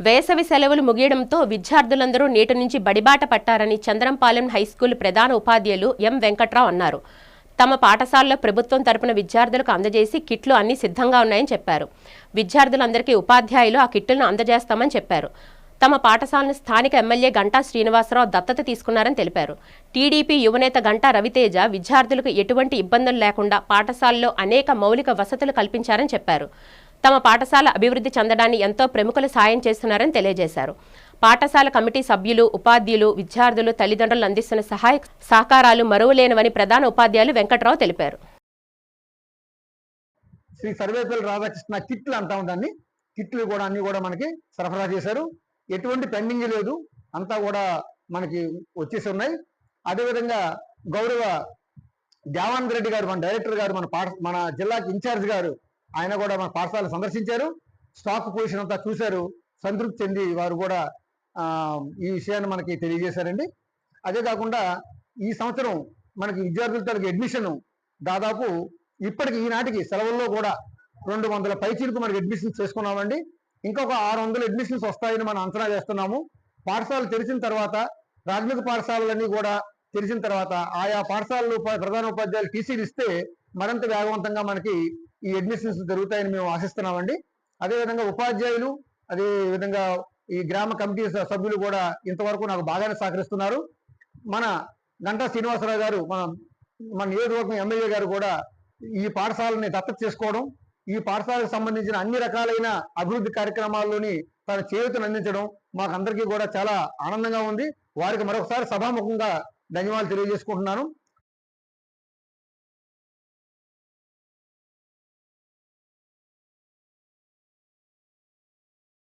వేసవి సెలవులు ముగియడంతో విద్యార్థులందరూ నేటి నుంచి బడిబాట పట్టారని చంద్రంపాలెం హైస్కూల్ ప్రధాన ఉపాధ్యాయులు ఎం వెంకట్రావు అన్నారు. తమ పాఠశాలలో ప్రభుత్వం తరపున విద్యార్థులకు అందజేసి కిట్లు అన్ని సిద్ధంగా ఉన్నాయని చెప్పారు. విద్యార్థులందరికీ ఉపాధ్యాయులు ఆ కిట్లను అందజేస్తామని చెప్పారు. తమ పాఠశాలను స్థానిక ఎమ్మెల్యే గంటా శ్రీనివాసరావు దత్తత తీసుకున్నారని తెలిపారు. టీడీపీ యువనేత గంటా రవితేజ విద్యార్థులకు ఎటువంటి ఇబ్బందులు లేకుండా పాఠశాలలో అనేక మౌలిక వసతులు కల్పించారని చెప్పారు. తమ పాఠశాల అభివృద్ధి చెందడాన్ని ఎంతో ప్రముఖులు సాయం చేస్తున్నారని తెలియజేశారు. పాఠశాల కమిటీ సభ్యులు, ఉపాధ్యాయులు, విద్యార్థులు, తల్లిదండ్రులు అందిస్తున్న సహాయ సహకారాలు మరువలేనివని ప్రధాన ఉపాధ్యాయులు వెంకట్రావు తెలిపారు. శ్రీ సర్వేపల్లి రాధాకృష్ణ కిట్లు అంటాం దాన్ని. కిట్లు కూడా అన్ని కూడా మనకి సరఫరా చేశారు. ఎటువంటి పెండింగ్ లేదు, అంతా కూడా మనకి వచ్చేసి ఉన్నాయి. అదేవిధంగా గౌరవ దేవానంద రెడ్డి గారు, మన డైరెక్టర్ గారు, మన జిల్లాకి ఇన్ఛార్జ్ గారు, ఆయన కూడా మన పాఠశాల సందర్శించారు. స్టాక్ పొజిషన్ అంతా చూశారు. సంతృప్తి చెంది వారు కూడా ఈ విషయాన్ని మనకి తెలియజేశారండి. అదే కాకుండా ఈ సంవత్సరం మనకి విద్యార్థుల తరగతి అడ్మిషన్ దాదాపు ఇప్పటికి ఈనాటికి సెలవుల్లో కూడా 200 పైచీలకు మనకి అడ్మిషన్స్ చేసుకున్నామండి. ఇంకొక 600 అడ్మిషన్స్ వస్తాయని మనం అంచనా వేస్తున్నాము. పాఠశాలలు తెరిచిన తర్వాత, ప్రాథమిక పాఠశాలలన్నీ కూడా తెరిచిన తర్వాత ఆయా పాఠశాలలు ప్రధాన ఉపాధ్యాయులు టీసీలు ఇస్తే మరింత వేగవంతంగా మనకి ఈ అడ్మిషన్స్ జరుగుతాయని మేము ఆశిస్తున్నామండి. అదేవిధంగా ఉపాధ్యాయులు, అదే విధంగా ఈ గ్రామ కమిటీ సభ్యులు కూడా ఇంతవరకు నాకు బాగానే సహకరిస్తున్నారు. మన గంటా శ్రీనివాసరావు గారు, మన నియోజకవర్గం ఎమ్మెల్యే గారు కూడా ఈ పాఠశాలని దత్తత చేసుకోవడం, ఈ పాఠశాలకు సంబంధించిన అన్ని రకాలైన అభివృద్ధి కార్యక్రమాల్లోని తన చేయూతను అందించడం మాకు అందరికీ కూడా చాలా ఆనందంగా ఉంది. వారికి మరొకసారి సభాముఖంగా ధన్యవాదాలు తెలియజేసుకుంటున్నాను.